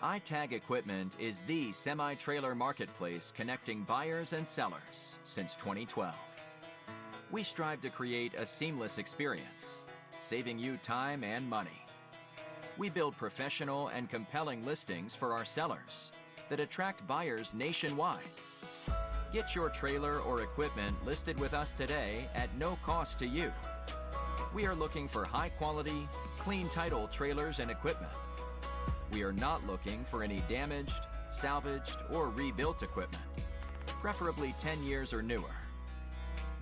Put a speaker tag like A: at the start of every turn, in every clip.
A: iTag Equipment is the semi-trailer marketplace connecting buyers and sellers since 2012. We strive to create a seamless experience, saving you time and money. We build professional and compelling listings for our sellers that attract buyers nationwide. Get your trailer or equipment listed with us today at no cost to you. We are looking for high-quality, clean title trailers and equipment. We are not looking for any damaged, salvaged, or rebuilt equipment, preferably 10 years or newer.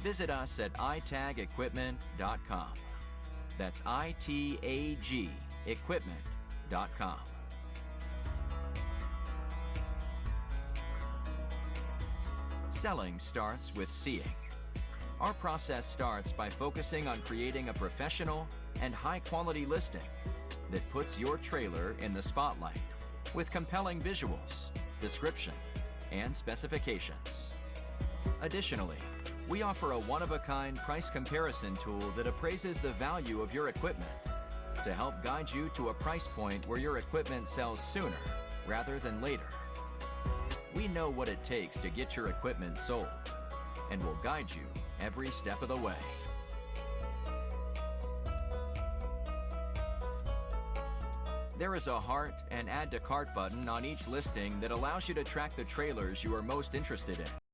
A: Visit us at itagequipment.com. That's ITAG equipment.com. Selling starts with seeing. Our process starts by focusing on creating a professional and high-quality listing that puts your trailer in the spotlight with compelling visuals, description, and specifications. Additionally, we offer a one-of-a-kind price comparison tool that appraises the value of your equipment to help guide you to a price point where your equipment sells sooner rather than later. We know what it takes to get your equipment sold and will guide you every step of the way. There is a heart and add to cart button on each listing that allows you to track the trailers you are most interested in.